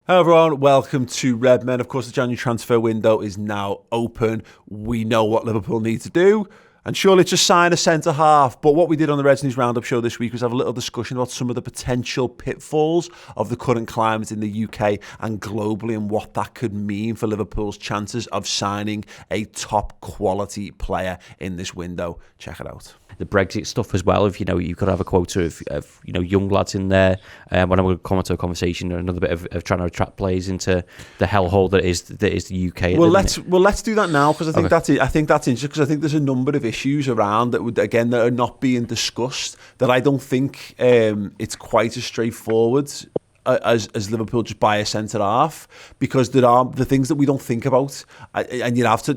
Hello everyone, welcome to Redmen. Of course, the January transfer window is now open. We know what Liverpool need to do, and surely it's just sign a centre-half. But what we did on the Reds Roundup show this week was have a little discussion about some of the potential pitfalls of the current climate in the UK and globally, and what that could mean for Liverpool's chances of signing a top-quality player in this window. Check it out. The Brexit stuff as well. If you've got to have a quota of young lads in there. When I'm going to come into a conversation, another bit of trying to attract players into the hellhole that is the UK. Let's do that now, because I think that's interesting, because I think there's a number of issues around that are not being discussed, that I don't think it's quite as straightforward as Liverpool just buy a centre half, because there are the things that we don't think about, and you'd have to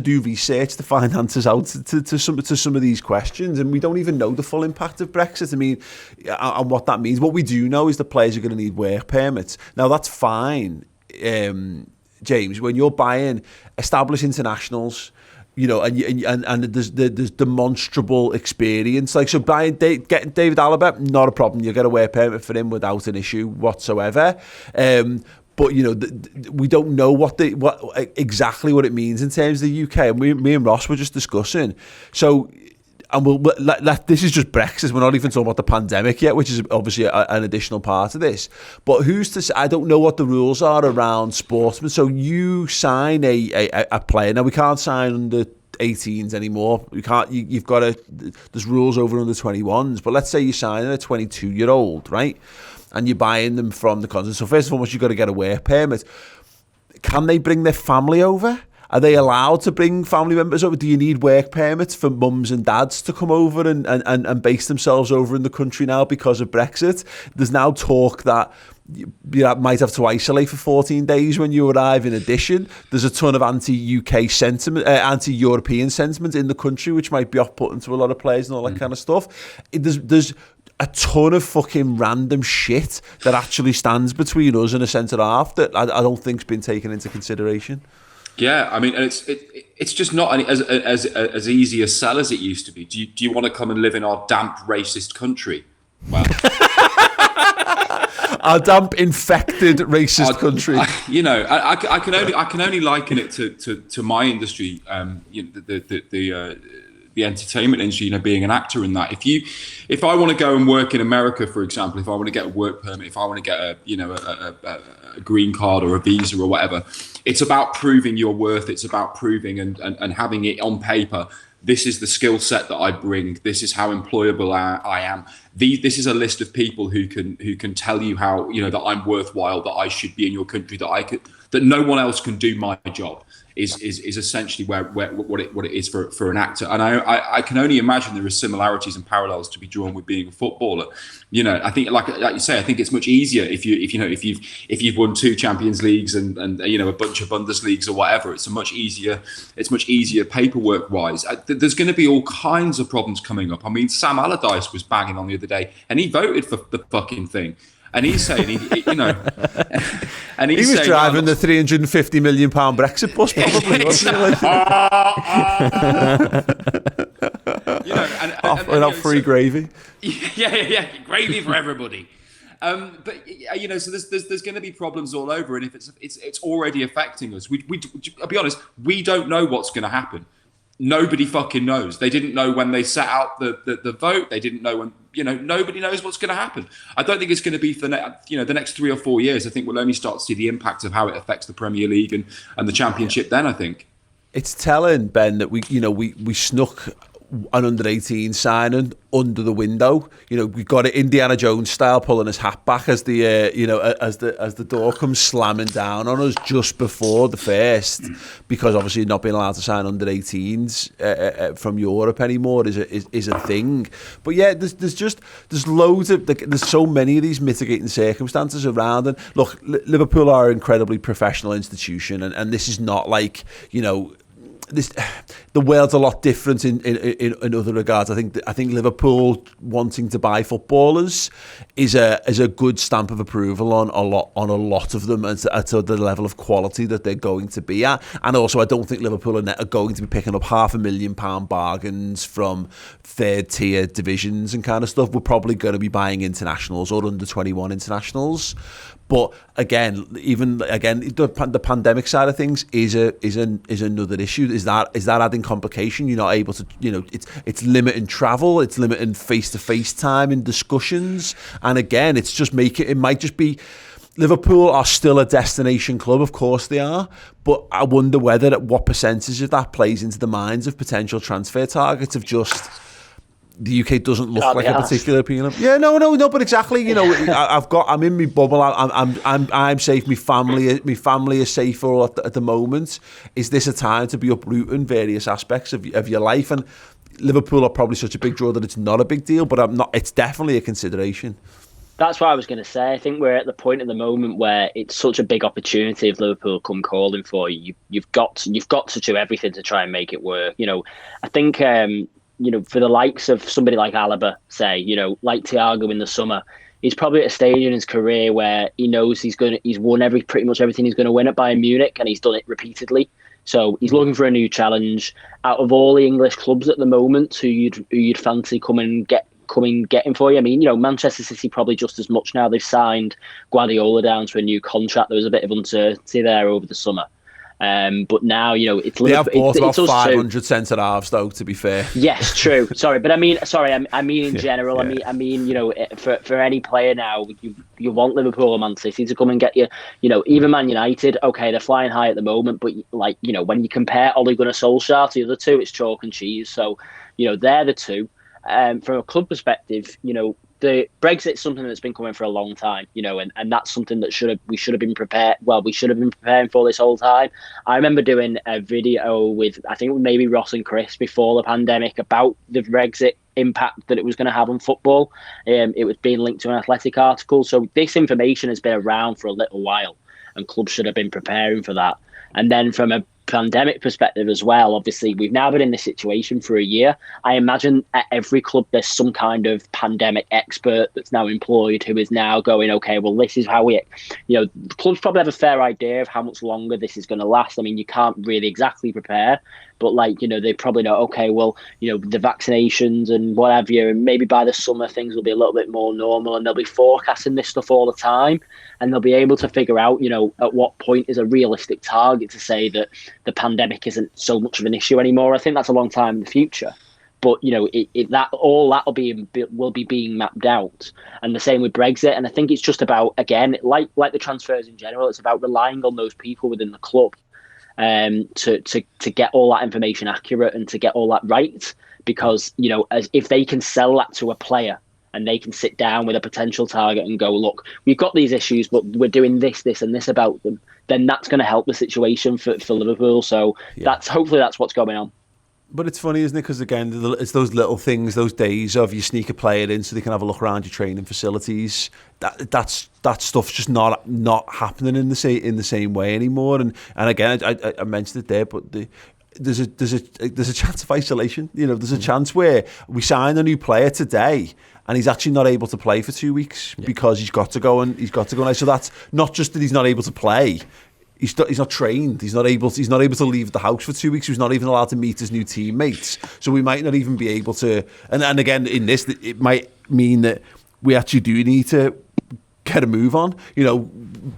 do research to find answers out to some of these questions, and we don't even know the full impact of Brexit. And what that means. What we do know is the players are going to need work permits. Now that's fine, James, when you're buying established internationals, and there's demonstrable experience. Like, so getting David Alaba, not a problem. You get a work permit for him without an issue whatsoever. But we don't know what exactly what it means in terms of the UK. And me and Ross were just discussing. So. And this is just Brexit. We're not even talking about the pandemic yet, which is obviously an additional part of this. But who's to say? I don't know what the rules are around sportsmen. So you sign a player. Now, we can't sign under 18s anymore. We can't. You've got to. There's rules over under 21s. But let's say you sign a 22-year-old, right? And you're buying them from the continent. So first and foremost, you've got to get a work permit. Can they bring their family over? Are they allowed to bring family members over? Do you need work permits for mums and dads to come over and base themselves over in the country now because of Brexit? There's now talk that you might have to isolate for 14 days when you arrive. In addition, there's a ton of anti-UK sentiment, anti-European sentiment in the country, which might be off-putting to a lot of players and all that kind of stuff. There's a ton of fucking random shit that actually stands between us and a centre-half that I don't think's been taken into consideration. Yeah, I mean, and it's just not as easy a sell as it used to be. Do you want to come and live in our damp, racist country? Well, our damp, infected, racist country. I can only liken it to my industry. The entertainment industry, being an actor in that. If I want to go and work in America, for example, if I want to get a work permit, if I want to get a green card or a visa or whatever, it's about proving your worth. It's about proving and having it on paper. This is the skill set that I bring. This is how employable I am. This is a list of people who can tell you how, that I'm worthwhile, that I should be in your country, that no one else can do my job. Is essentially what it is for an actor, and I can only imagine there are similarities and parallels to be drawn with being a footballer. I think like you say, I think it's much easier if you've won 2 Champions Leagues and a bunch of Bundesligas or whatever. It's much easier paperwork wise. There's going to be all kinds of problems coming up. I mean, Sam Allardyce was banging on the other day, and he voted for the fucking thing. And he's saying, and he was driving the £350 million Brexit bus, probably, wasn't he? Like, free gravy. Yeah, gravy for everybody. But so there's going to be problems all over, and if it's already affecting us. I'll be honest, we don't know what's going to happen. Nobody fucking knows. They didn't know when they set out the vote. They didn't know when, nobody knows what's going to happen. I don't think it's going to be for the next 3 or 4 years. I think we'll only start to see the impact of how it affects the Premier League and the Championship then, I think. It's telling, Ben, that we snuck an under-18 signing under the window. We got it Indiana Jones style, pulling his hat back as the as the door comes slamming down on us just before the first, because obviously not being allowed to sign under-18s from Europe anymore is a thing. But yeah, there's loads of there's so many of these mitigating circumstances around. And look, Liverpool are an incredibly professional institution, and this is not like the world's a lot different in other regards. I think Liverpool wanting to buy footballers is a good stamp of approval on a lot of them, and to the level of quality that they're going to be at. And also, I don't think Liverpool are going to be picking up £500,000 bargains from third tier divisions and kind of stuff. We're probably going to be buying internationals or under 21 internationals. But again, the pandemic side of things is another issue. Is that adding complication? You're not able to, it's limiting travel, it's limiting face-to-face time in discussions, and again, it might just be. Liverpool are still a destination club, of course they are, but I wonder what percentage of that plays into the minds of potential transfer targets of just. The UK doesn't look like a particular appeal. Yeah, no, but exactly. I'm in my bubble. I'm safe. My family is safer at the moment. Is this a time to be uprooting various aspects of your life? And Liverpool are probably such a big draw that it's not a big deal, but it's definitely a consideration. That's what I was going to say. I think we're at the point at the moment where it's such a big opportunity if Liverpool come calling for you. You've got to do everything to try and make it work. I think. For the likes of somebody like Alaba, say, like Thiago in the summer, he's probably at a stage in his career where he knows he's won pretty much everything he's going to win at Bayern Munich, and he's done it repeatedly. So he's looking for a new challenge. Out of all the English clubs at the moment, who you'd fancy coming getting for you? I mean, Manchester City probably just as much now. They've signed Guardiola down to a new contract. There was a bit of uncertainty there over the summer. But now, it's they have bought about 500 centre halves, though. To be fair, yes, true. Sorry, but I mean in general. Yeah. I mean, for any player now, you want Liverpool or Man City to come and get you. Even Man United, okay, they're flying high at the moment, but when you compare Ole Gunnar Solskjaer to the other two, it's chalk and cheese. So, they're the two. From a club perspective, the Brexit's something that's been coming for a long time, and that's something that we should have been prepared. Well, we should have been preparing for this whole time. I remember doing a video with, I think maybe Ross and Chris before the pandemic about the Brexit impact that it was going to have on football. It was being linked to an Athletic article. So this information has been around for a little while, and clubs should have been preparing for that. And then from a pandemic perspective as well, obviously we've now been in this situation for a year. I imagine at every club there's some kind of pandemic expert that's now employed who is now going, okay, well, this is how the clubs probably have a fair idea of how much longer this is going to last. I mean, you can't really exactly prepare, but they probably know, okay, well, the vaccinations and what have you, and maybe by the summer things will be a little bit more normal, and they'll be forecasting this stuff all the time, and they'll be able to figure out, at what point is a realistic target to say that the pandemic isn't so much of an issue anymore. I think that's a long time in the future, but that will be being mapped out, and the same with Brexit. And I think it's just about, again, like the transfers in general, it's about relying on those people within the club to get all that information accurate and to get all that right, because as if they can sell that to a player and they can sit down with a potential target and go, look, we've got these issues, but we're doing this and this about them, then that's going to help the situation for Liverpool. So hopefully that's what's going on. But it's funny, isn't it? Because again, it's those little things, those days of you sneak a player in so they can have a look around your training facilities. That stuff's just not happening in the same way anymore. And again, I mentioned it there, but there's a chance of isolation. There's a chance where we sign a new player today and he's actually not able to play for 2 weeks because he's got to go and so that's not just that he's not able to play. He's not trained. He's not able to leave the house for 2 weeks. He's not even allowed to meet his new teammates. So we might not even be able to. And again, in this, it might mean that we actually do need to get a move on.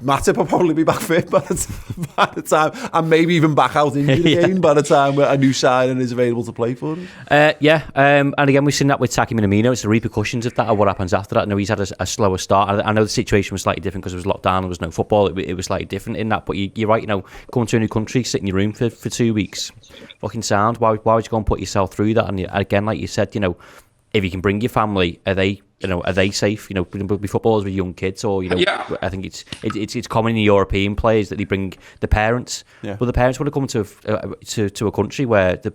Matip will probably be back fit by the time, and maybe even back out injured again by the time a new signing is available to play for him. And again, we've seen that with Taki Minamino. It's the repercussions of that, or what happens after that. I know he's had a slower start. I know the situation was slightly different because it was locked down, there was no football. It was slightly different in that, but you're right, coming to a new country, sit in your room for 2 weeks, fucking sound. Why would you go and put yourself through that? And again, like you said, if you can bring your family, are they are they safe? Be footballers with young kids, or Yeah. I think it's common in the European players that they bring the parents. Yeah. Well, the parents want to come to a country where the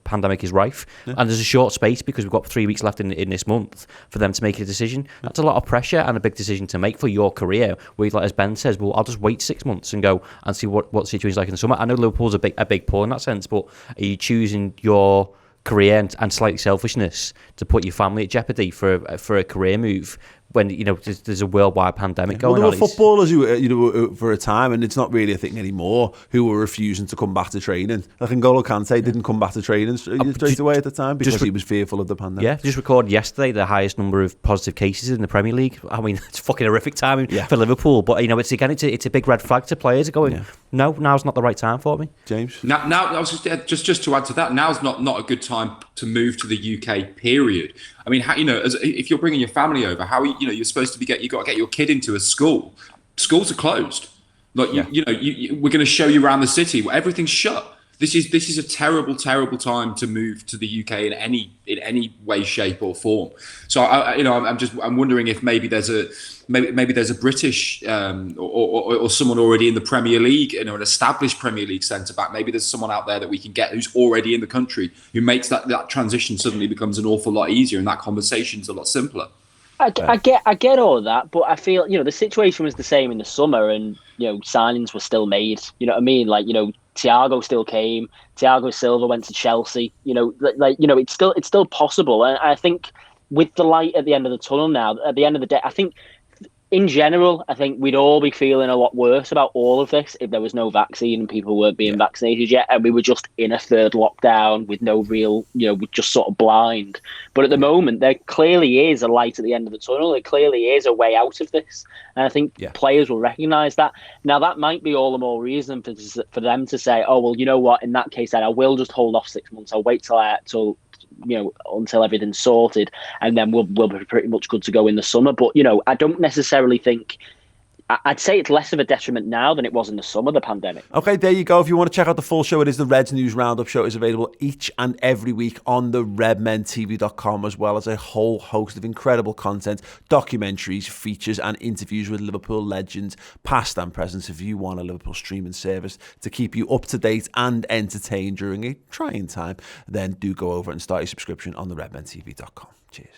pandemic is rife, and there's a short space because we've got 3 weeks left in this month for them to make a decision. That's a lot of pressure and a big decision to make for your career. Where, like as Ben says, well, I'll just wait 6 months and go and see what the situation is like in the summer. I know Liverpool's a big pull in that sense, but are you choosing your career and slightly selfishness to put your family at jeopardy for a career move when there's a worldwide pandemic going on? There were footballers who, for a time, and it's not really a thing anymore, who were refusing to come back to training. Like N'Golo Kante didn't come back to training straight away at the time because he was fearful of the pandemic. Yeah, just recorded yesterday the highest number of positive cases in the Premier League. I mean, it's fucking horrific timing for Liverpool. But it's a big red flag to players going, no, now's not the right time for me. James? Now I was just to add to that, now's not a good time to move to the UK, period. I mean, if you're bringing your family over, how you're supposed to you got to get your kid into a school. Schools are closed. Like we're going to show you around the city. Everything's shut. This is a terrible time to move to the UK in any way, shape, or form. So I'm wondering if maybe there's a British or someone already in the Premier League, an established Premier League centre back. Maybe there's someone out there that we can get who's already in the country, who makes that transition suddenly becomes an awful lot easier, and that conversation's a lot simpler. I get all of that, but I feel the situation was the same in the summer, and signings were still made. You know what I mean? Like Thiago still came. Thiago Silva went to Chelsea. It's still possible, and I think with the light at the end of the tunnel now, at the end of the day, I think in general, I think we'd all be feeling a lot worse about all of this if there was no vaccine and people weren't being vaccinated yet, and we were just in a third lockdown with no real, we're just sort of blind. But at the moment, there clearly is a light at the end of the tunnel. There clearly is a way out of this. And I think players will recognise that. Now, that might be all the more reason for them to say, oh, well, you know what, in that case, then I will just hold off 6 months. I'll wait until everything's sorted, and then we'll be pretty much good to go in the summer. But I don't necessarily think. I'd say it's less of a detriment now than it was in the summer, the pandemic. Okay, there you go. If you want to check out the full show, it is the Reds News Roundup show. It is available each and every week on the redmentv.com, as well as a whole host of incredible content, documentaries, features and interviews with Liverpool legends, past and present, if you want a Liverpool streaming service to keep you up to date and entertained during a trying time, then do go over and start your subscription on the redmentv.com. Cheers.